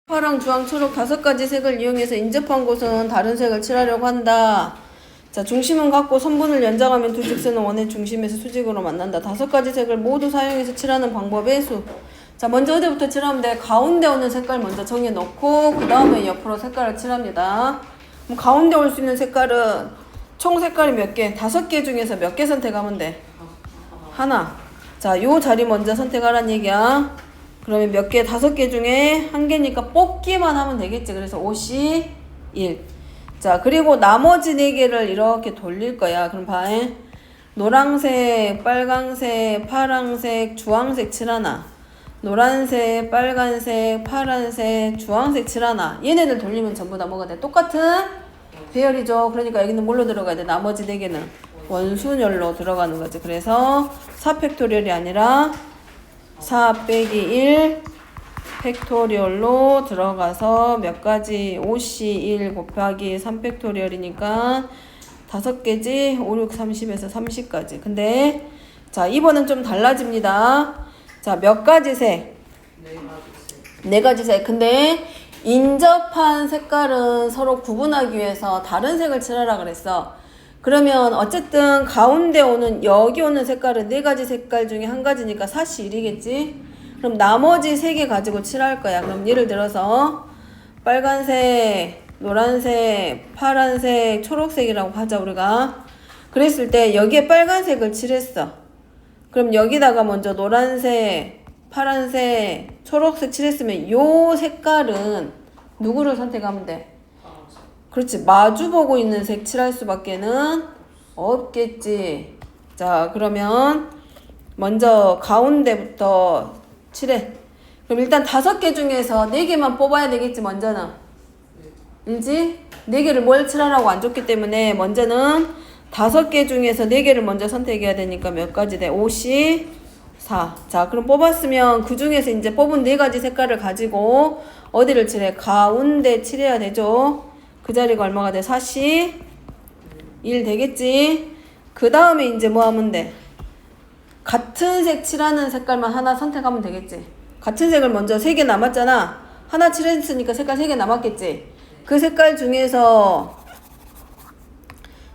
파랑, 주황, 초록 5가지 색을 이용해서 인접한 곳은 다른 색을 칠하려고 한다. 자, 중심은 같고 선분을 연장하면 두 직선은 원의 중심에서 수직으로 만난다. 5가지 색을 모두 사용해서 칠하는 방법의 수. 자, 먼저 어디부터 칠하면 돼? 가운데 오는 색깔 먼저 정해놓고 그 다음에 옆으로 색깔을 칠합니다. 그럼 가운데 올 수 있는 색깔은 총 색깔이 몇 개? 5개 중에서 몇 개 선택하면 돼? 하나. 자, 요 자리 먼저 선택하라는 얘기야. 그러면 몇 개? 5개 중에 한 개니까 뽑기만 하면 되겠지. 그래서 옷이 1. 자, 그리고 나머지 4개를 이렇게 돌릴 거야. 그럼 봐. 노란색, 빨강색, 파랑색, 주황색 칠하나. 노란색, 빨간색, 파란색, 주황색 칠하나. 얘네들 돌리면 전부 다 뭐가 돼? 똑같은 배열이죠. 그러니까 여기는 뭘로 들어가야 돼? 나머지 4개는 원순열로 들어가는 거지. 그래서 4팩토리얼이 아니라 4 빼기 1 팩토리얼로 들어가서 몇 가지? 5C 1 곱하기 3 팩토리얼이니까 5개지? 5, 6, 30에서 30까지. 근데 자, 이번엔 좀 달라집니다. 자, 몇 가지 색? 4가지 색. 근데 인접한 색깔은 서로 구분하기 위해서 다른 색을 칠하라 그랬어. 그러면 어쨌든 가운데 오는 여기 오는 색깔은 4가지 색깔 중에 한 가지니까 4시 1이겠지? 그럼 나머지 3개 가지고 칠할 거야. 그럼 예를 들어서 빨간색, 노란색, 파란색, 초록색이라고 하자 우리가. 그랬을 때 여기에 빨간색을 칠했어. 그럼 여기다가 먼저 노란색, 파란색, 초록색 칠했으면 요 색깔은 누구를 선택하면 돼? 그렇지. 마주보고 있는 색 칠할 수밖에는 없겠지. 자, 그러면 먼저 가운데부터 칠해. 그럼 일단 5개 중에서 4개만 뽑아야 되겠지, 먼저는. 알지? 4개를 뭘 칠하라고 안 줬기 때문에 먼저는 5개 중에서 4개를 먼저 선택해야 되니까 몇 가지 돼? 5시 4. 자, 그럼 뽑았으면 그 중에서 이제 뽑은 4가지 색깔을 가지고 어디를 칠해? 가운데 칠해야 되죠. 그 자리가 얼마가 돼? 4시 1 되겠지? 그 다음에 이제 뭐 하면 돼? 같은 색 칠하는 색깔만 하나 선택하면 되겠지? 같은 색을 먼저 3개 남았잖아. 하나 칠했으니까 색깔 3개 남았겠지? 그 색깔 중에서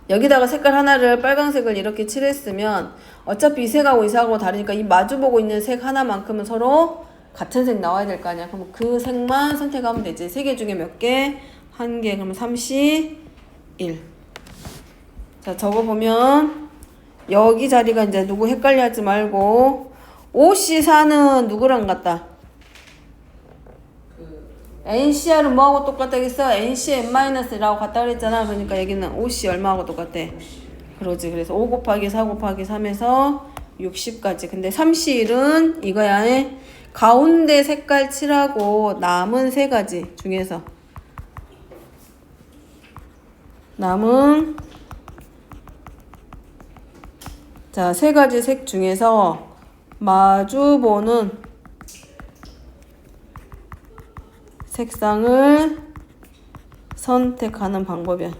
여기다가 색깔 하나를 빨간색을 이렇게 칠했으면 어차피 이 색하고 이 색하고 다르니까 이 마주보고 있는 색 하나만큼은 서로 같은 색 나와야 될 거 아니야. 그럼 그 색만 선택하면 되지. 3개 중에 몇 개? 1개. 그러면 31. 자, 적어보면 여기 자리가 이제 누구 헷갈려 하지 말고 5C4는 누구랑 같다? NCR은 뭐하고 똑같다겠어? NCN-라고 같다 그랬잖아. 그러니까 여기는 5C 얼마하고 똑같아? 그러지. 그래서 5 곱하기 4 곱하기 3에서 60까지. 근데 31은 이거야. 가운데 색깔 칠하고 남은 3가지 중에서 남은 자, 3가지 색 중에서 마주보는 색상을 선택하는 방법이야.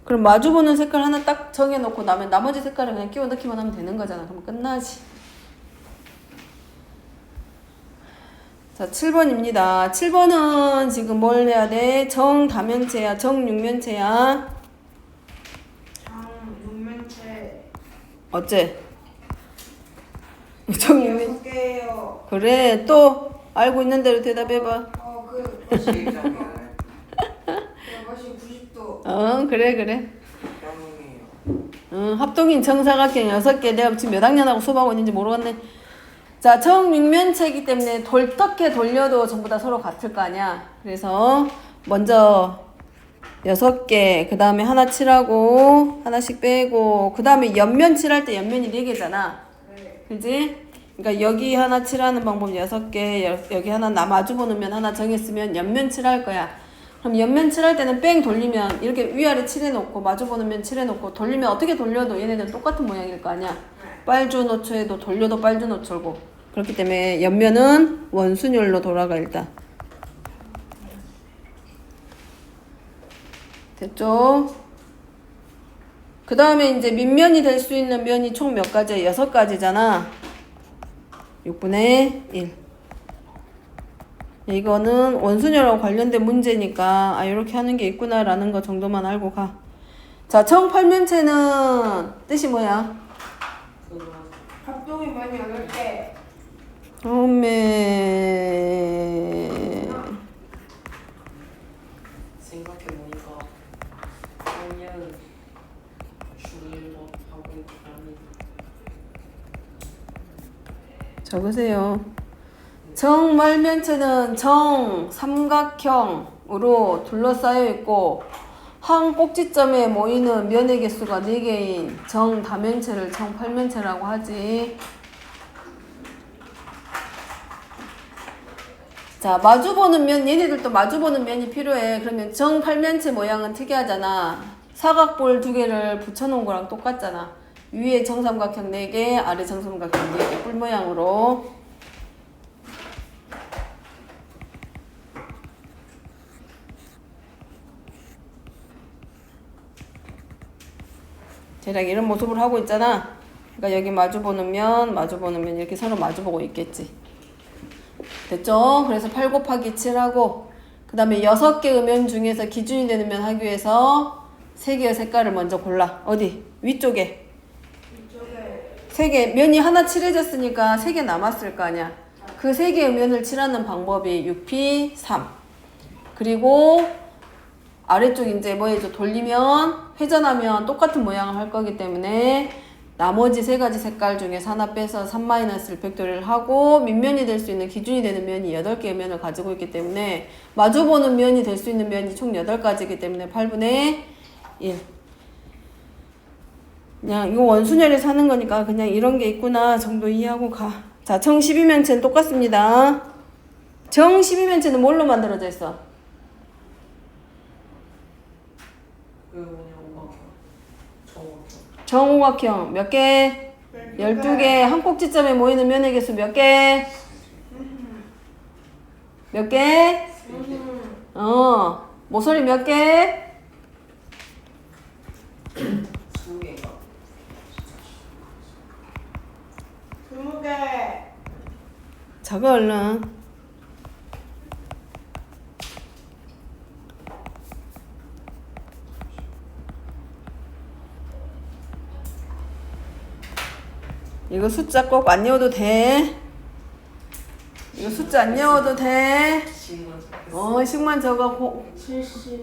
그럼 마주보는 색깔 하나 딱 정해놓고 나면 나머지 색깔을 그냥 끼워 넣기만 하면 되는 거잖아. 그럼 끝나지. 자, 7번입니다. 7번은 지금 뭘 해야 돼? 정다면체야? 정육면체야? 정육면체. 어째? 정육면. 6개예요. 그래, 또 알고 있는 대로 대답해봐. 맛이 90도. 그래. 합동인 정사각형 6개. 내가 지금 몇 학년하고 수업하고 있는지 모르겠네. 자, 정육면체이기 때문에 어떻게 돌려도 전부 다 서로 같을 거 아니야. 그래서 먼저 6개, 그 다음에 하나 칠하고 하나씩 빼고, 그 다음에 옆면 칠할 때 옆면이 4개잖아. 네. 그지? 그러니까 여기 하나 칠하는 방법 6개, 여기 하나 마주보는 면 하나 정했으면 옆면 칠할 거야. 그럼 옆면 칠할 때는 뺑 돌리면 이렇게 위아래 칠해놓고 마주보는 면 칠해놓고 돌리면 어떻게 돌려도 얘네들 똑같은 모양일 거 아니야. 빨주노초에도 돌려도 빨주노초고. 그렇기 때문에 옆면은 원순열로 돌아가 일단. 됐죠? 그 다음에 이제 밑면이 될 수 있는 면이 총 몇 가지야? 6가지잖아. 6분의 1. 이거는 원순열하고 관련된 문제니까 이렇게 하는 게 있구나라는 거 정도만 알고 가. 자, 정팔면체는 뜻이 뭐야? 합동이 면이 8개. 처음에 생각해보니까 그냥 중일도 하고 있다니. 적으세요. 정말면체는 정 삼각형으로 둘러싸여 있고 한 꼭지점에 모이는 면의 개수가 4개인 정다면체를 정팔면체라고 하지. 자, 마주보는 면, 얘네들도 마주보는 면이 필요해. 그러면 정팔면체 모양은 특이하잖아. 사각볼 2개를 붙여놓은 거랑 똑같잖아. 위에 정삼각형 4개, 아래 정삼각형 4개, 뿔 모양으로. 대략 이런 모습을 하고 있잖아. 그러니까 여기 마주보는 면 이렇게 서로 마주보고 있겠지. 됐죠? 그래서 8 곱하기 7하고 그 다음에 6개의 면 중에서 기준이 되는 면 하기 위해서 3개의 색깔을 먼저 골라. 어디? 위쪽에. 이쪽에 3개. 면이 하나 칠해졌으니까 3개 남았을 거 아니야. 그 3개의 면을 칠하는 방법이 6P3. 그리고 아래쪽 이제 뭐 해줘? 돌리면, 회전하면 똑같은 모양을 할 거기 때문에 나머지 3가지 색깔 중에서 하나 빼서 3-를 벡토리를 하고 밑면이 될 수 있는 기준이 되는 면이 8개의 면을 가지고 있기 때문에 마주보는 면이 될 수 있는 면이 총 8가지이기 때문에 8분의 1. 그냥 이거 원순열에서 하는 거니까 그냥 이런 게 있구나 정도 이해하고 가. 자, 정 12면체는 똑같습니다. 정 12면체는 뭘로 만들어져 있어? 그 뭐냐 오각형 정각형 정오각형 몇 개? 12개. 한 꼭지점에 모이는 면의 개수 몇 개? 몇 개? 모서리 몇 개? 20개가 20개. 적어 얼른. 이거 숫자 꼭 안 외워도 돼. 이거 숫자 안 외워도 돼. 식만 적어. 70만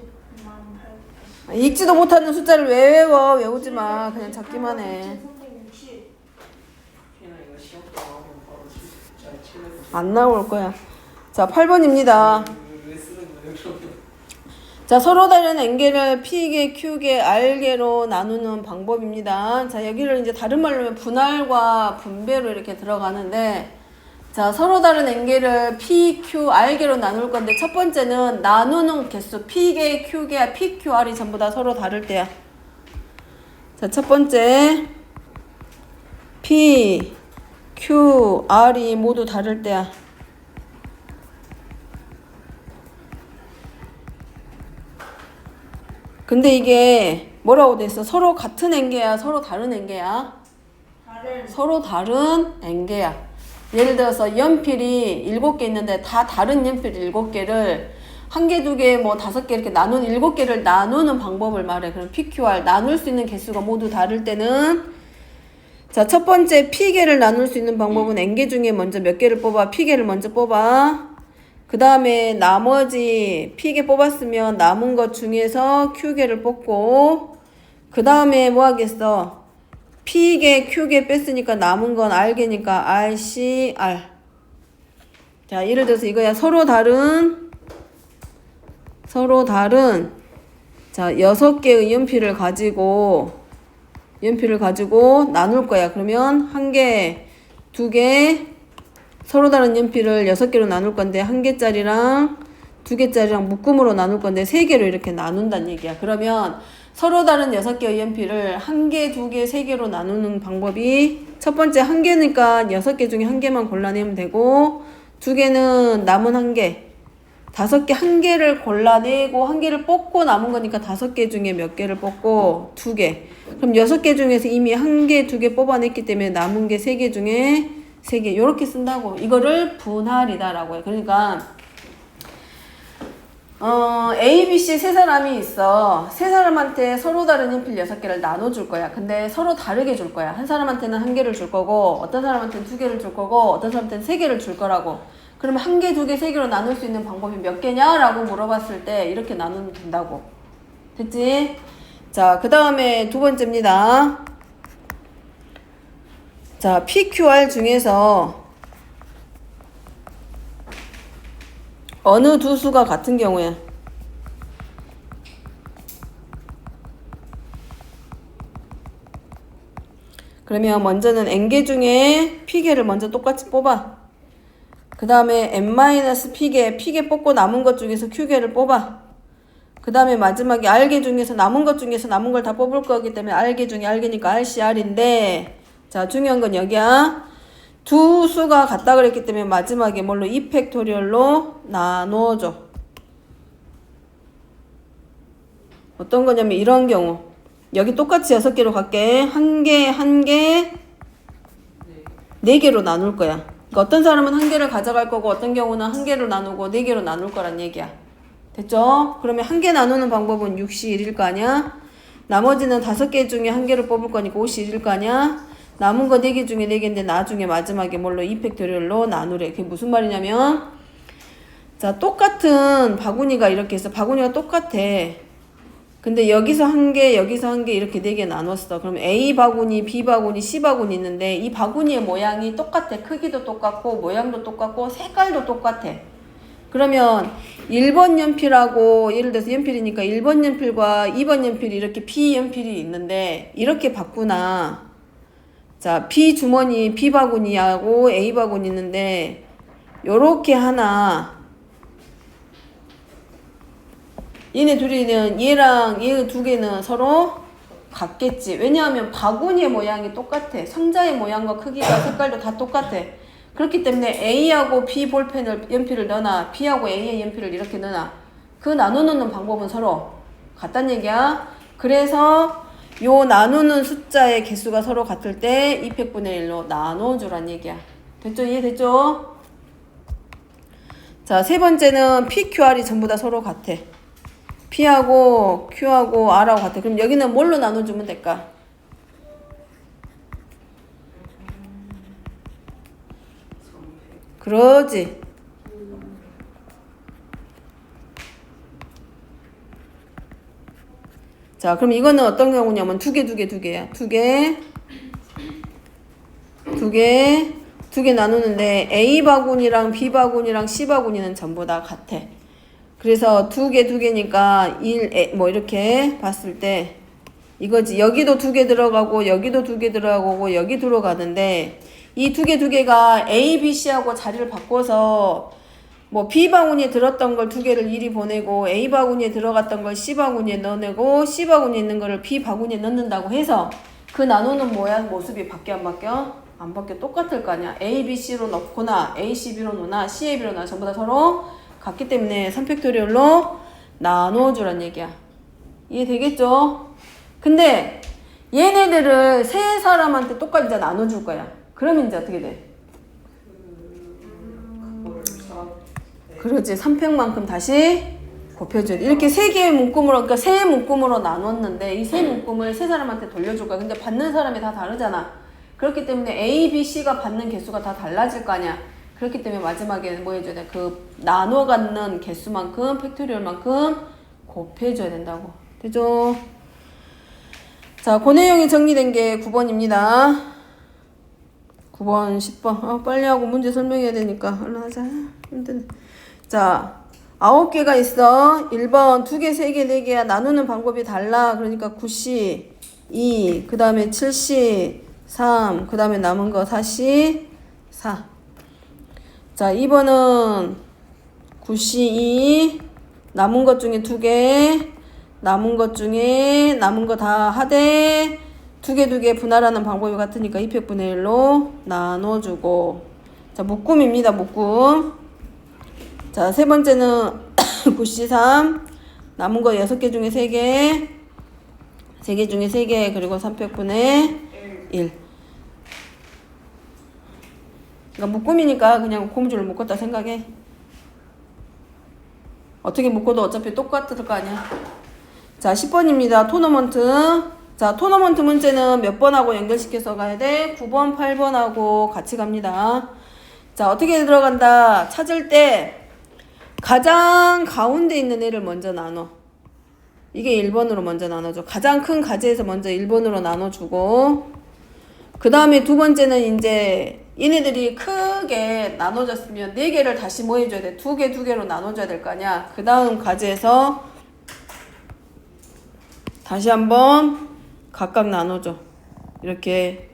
8. 읽지도 못하는 숫자를 왜 외워? 외우지 마. 그냥 적기만 해. 360. 그냥 이거 시험 때 나오면 바로 잘 치는 안 나올 거야. 자, 8번입니다. 왜 쓰는 거예요 그러면? 자, 서로 다른 N개를 P개, Q개, R개로 나누는 방법입니다. 자, 여기를 이제 다른 말로 하면 분할과 분배로 이렇게 들어가는데, 자, 서로 다른 N개를 P, Q, R개로 나눌 건데, 첫 번째는 나누는 개수, P개, Q개, P, Q, R이 전부 다 서로 다를 때야. 자, 첫 번째, P, Q, R이 모두 다를 때야. 근데 이게 뭐라고 돼 있어? 서로 같은 N개야? 서로 다른 N개야? 다른. 서로 다른 N개야. 예를 들어서 연필이 7개 있는데 다 다른 연필 7개를 1개, 2개, 뭐 5개 이렇게 나눈 7개를 나누는 방법을 말해. 그럼 PQR 나눌 수 있는 개수가 모두 다를 때는 자, 첫 번째 P개를 나눌 수 있는 방법은 N개 중에 먼저 몇 개를 뽑아? P개를 먼저 뽑아. 그 다음에 나머지 P개 뽑았으면 남은 것 중에서 Q개를 뽑고 그 다음에 뭐 하겠어? P개, Q개 뺐으니까 남은 건 R개니까 R, C, R. 자, 예를 들어서 이거야. 서로 다른 자, 6개의 연필을 가지고 나눌 거야. 그러면 1개, 2개, 서로 다른 연필을 6개로 나눌 건데 1개짜리랑 2개짜리랑 묶음으로 나눌 건데 3개로 이렇게 나눈다는 얘기야. 그러면 서로 다른 6개의 연필을 1개, 2개, 3개로 나누는 방법이 첫 번째 1개니까 6개 중에 1개만 골라내면 되고 2개는 남은 1개, 5개 1개를 골라내고 1개를 뽑고 남은 거니까 5개 중에 몇 개를 뽑고 2개. 그럼 6개 중에서 이미 1개, 2개 뽑아냈기 때문에 남은 게 3개 중에 3개 요렇게 쓴다고. 이거를 분할이다라고 해. 그러니까 A, B, C 세 사람이 있어. 세 사람한테 서로 다른 연필 6개를 나눠줄 거야. 근데 서로 다르게 줄 거야. 한 사람한테는 1개를 줄 거고, 어떤 사람한테는 2개를 줄 거고, 어떤 사람한테는 3개를 줄 거라고. 그러면 1개, 2개, 3개로 나눌 수 있는 방법이 몇 개냐? 라고 물어봤을 때 이렇게 나누면 된다고. 됐지? 자, 그 다음에 두 번째입니다. 자, PQR 중에서 어느 두 수가 같은 경우에 그러면 먼저는 n개 중에 p개를 먼저 똑같이 뽑아. 그 다음에 n-p개 뽑고 남은 것 중에서 q개를 뽑아. 그 다음에 마지막에 r개 중에서 남은 것 중에서 남은 걸 다 뽑을 거기 때문에 r개 중에 r개니까 rCr인데, 자, 중요한 건 여기야. 두 수가 같다 그랬기 때문에 마지막에 뭘로 2팩토리얼로 나눠줘. 어떤 거냐면 이런 경우. 여기 똑같이 6개로 갈게. 1개, 1개, 4개로 나눌 거야. 그러니까 어떤 사람은 1개를 가져갈 거고 어떤 경우는 1개로 나누고 4개로 나눌 거란 얘기야. 됐죠? 그러면 1개 나누는 방법은 6시 1일 거 아니야? 나머지는 5개 중에 1개를 뽑을 거니까 5시 1일 거 아니야? 남은 거 4개 중에 4개인데 나중에 마지막에 뭘로 2팩토리얼로 나누래. 그게 무슨 말이냐면, 자, 똑같은 바구니가 이렇게 있어. 바구니가 똑같아. 근데 여기서 1개, 여기서 1개 이렇게 4개 나눴어. 그럼 A 바구니, B 바구니, C 바구니 있는데 이 바구니의 모양이 똑같아. 크기도 똑같고 모양도 똑같고 색깔도 똑같아. 그러면 1번 연필하고 예를 들어서 연필이니까 1번 연필과 2번 연필이 이렇게 B 연필이 있는데 이렇게 바꾸나. 자, B 주머니, B 바구니하고 A 바구니 있는데 요렇게 하나. 얘네 둘이는 얘랑 얘 2개는 서로 같겠지. 왜냐하면 바구니의 모양이 똑같아. 상자의 모양과 크기가 색깔도 다 똑같아. 그렇기 때문에 A하고 B 볼펜을 연필을 넣어놔. B하고 A의 연필을 이렇게 넣어놔. 그 나누는 방법은 서로 같단 얘기야. 그래서 요 나누는 숫자의 개수가 서로 같을 때 2팩분의 1로 나눠주란 얘기야. 됐죠? 이해됐죠? 자, 세 번째는 PQR이 전부 다 서로 같아. P하고 Q하고 R하고 같아. 그럼 여기는 뭘로 나눠주면 될까? 그러지. 자, 그럼 이거는 어떤 경우냐면 2개, 2개 나누는데 A 바구니랑 B 바구니랑 C 바구니는 전부 다 같아. 그래서 2개니까 1, 뭐 이렇게 봤을 때 이거지. 여기도 2개 들어가고 여기도 2개 들어가고 여기 들어가는데 이 2개가 A, B, C하고 자리를 바꿔서 뭐 B 바구니에 들었던 걸 2개를 이리 보내고 A 바구니에 들어갔던 걸 C 바구니에 넣어내고 C 바구니에 있는 거를 B 바구니에 넣는다고 해서 그 나누는 모습이 바뀌어 안 바뀌어? 안 바뀌어. 똑같을 거 아니야. A, B, C로 넣거나 A, C, B로 넣나 C, A, B로 넣나 전부 다 서로 같기 때문에 3팩토리얼로 나눠주란 얘기야. 이해되겠죠? 근데 얘네들을 세 사람한테 똑같이 이제 나눠줄 거야. 그러면 이제 어떻게 돼? 그러지. 3팩만큼 다시 곱해줘야 돼. 이렇게 세 개의 묶음으로, 그러니까 세 묶음으로 나눴는데 이 세 묶음을 세 사람한테 돌려줄 거야. 근데 받는 사람이 다 다르잖아. 그렇기 때문에 A, B, C가 받는 개수가 다 달라질 거 아니야. 그렇기 때문에 마지막에는 뭐 해줘야 돼? 그 나눠 갖는 개수만큼, 팩토리얼만큼 곱해줘야 된다고. 되죠? 자, 그 내용이 정리된 게 9번입니다. 9번, 10번. 빨리 하고 문제 설명해야 되니까 얼른 하자. 힘드네. 자, 9개가 있어. 1번 2개, 3개, 4개야. 나누는 방법이 달라. 그러니까 9시 2, 그 다음에 7시 3, 그 다음에 남은 거 4시 4. 자, 2번은 9시 2, 남은 것 중에 2개, 남은 것 중에 남은 거 다 하되 2개 분할하는 방법이 같으니까 2팩분의 1로 나눠주고. 자, 묶음입니다. 묶음. 자, 세 번째는 9시 3, 남은 거 6개 중에 3개, 3개 중에 3개, 그리고 3팩분의 1. 그러니까 묶음이니까 그냥 고무줄을 묶었다 생각해. 어떻게 묶어도 어차피 똑같을 거 아니야. 자, 10번입니다. 토너먼트. 자, 토너먼트 문제는 몇 번하고 연결시켜서 가야 돼? 9번, 8번하고 같이 갑니다. 자, 어떻게 들어간다? 찾을 때 가장 가운데 있는 애를 먼저 나눠. 이게 1번으로 먼저 나눠줘. 가장 큰 가지에서 먼저 1번으로 나눠주고, 그 다음에 두 번째는 이제 얘네들이 크게 나눠졌으면 4개를 다시 뭐 해줘야 돼? 2개, 2개로 나눠줘야 될 거 아니야? 그 다음 가지에서 다시 한번 각각 나눠줘. 이렇게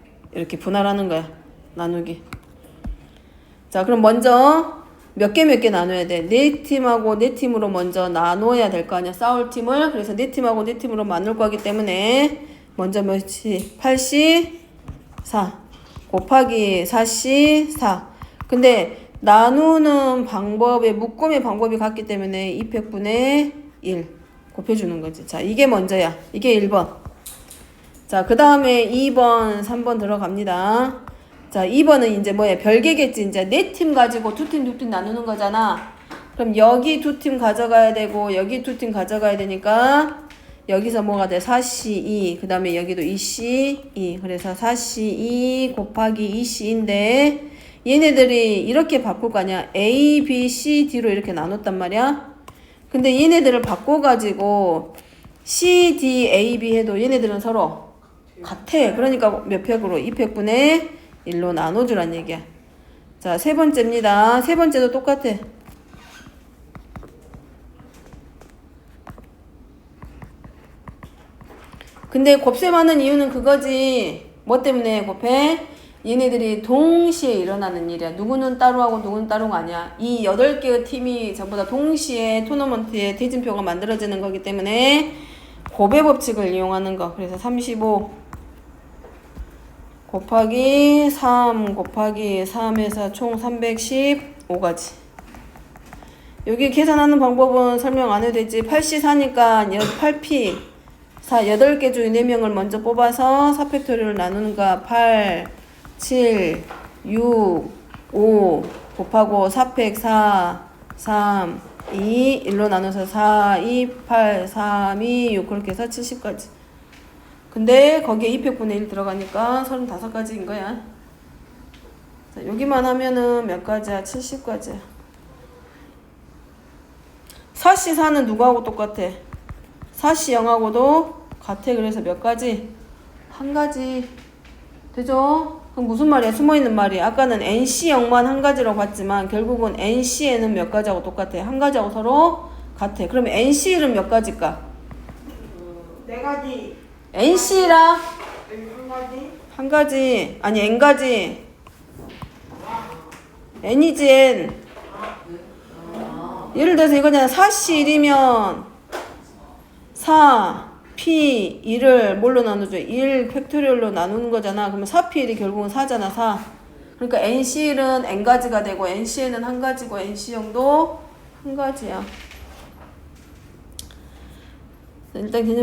분할하는 거야. 나누기. 자, 그럼 먼저 몇 개 나눠야 돼? 4팀하고 4팀으로 먼저 나눠야 될 거 아니야? 싸울 팀을. 그래서 4팀하고 4팀으로 나눌 거기 때문에 먼저 몇이? 84 곱하기 4C4. 근데 나누는 방법에 묶음의 방법이 같기 때문에 200분의 1 곱해주는 거지. 자, 이게 먼저야. 이게 1번. 자, 그 다음에 2번, 3번 들어갑니다. 자, 2번은 이제 뭐야? 별개겠지. 이제 4팀 가지고 2팀 나누는 거잖아. 그럼 여기 2팀 가져가야 되고, 여기 2팀 가져가야 되니까, 여기서 뭐가 돼? 4C2. 그 다음에 여기도 2C2. 그래서 4C2 곱하기 2C인데, 얘네들이 이렇게 바꿀 거 아니야? A, B, C, D로 이렇게 나눴단 말이야? 근데 얘네들을 바꿔가지고, C, D, A, B 해도 얘네들은 서로 같아. 그러니까 몇 팩으로? 200분의 1로 나눠주란 얘기야. 자, 세 번째입니다. 세 번째도 똑같아. 근데 곱셈하는 이유는 그거지. 뭐 때문에 곱해? 얘네들이 동시에 일어나는 일이야. 누구는 따로 하고 누구는 따로가 아니야. 이 8개의 팀이 전부 다 동시에 토너먼트에 대진표가 만들어지는 거기 때문에 곱의 법칙을 이용하는 거. 그래서 35 곱하기 3 곱하기 3에서 총 315가지. 여기 계산하는 방법은 설명 안 해도 되지. 8C4니까 8P 8개 중에 4명을 먼저 뽑아서 4팩토리를 나누는 거야. 8, 7, 6, 5 곱하고 4팩 4, 3, 2, 1로 나눠서 4, 2, 8, 3, 2, 6 그렇게 해서 70까지. 근데 거기에 200분의 1 들어가니까 35가지인 거야. 자, 여기만 하면은 몇 가지야? 70가지야. 4C4는 누구하고 똑같아? 4C0하고도 같아. 그래서 몇 가지? 한 가지. 되죠? 그럼 무슨 말이야? 숨어있는 말이. 아까는 NC0만 한 가지라고 봤지만 결국은 NC에는 몇 가지하고 똑같아. 한 가지하고 서로 같아. 그러면 NC는 몇 가지일까? 4가지. NC라 한 가지. 한 가지. 아니 N가지. N이지 N. 예를 들어서 이거잖아. 4C1이면 4 P 1을 뭘로 나누죠? 1 팩토리얼로 나누는 거잖아. 그러면 4P1이 결국은 4잖아. 4. 그러니까 NC1은 N가지가 되고 NCN은 한 가지고 NC형도 한 가지야. 일단 개념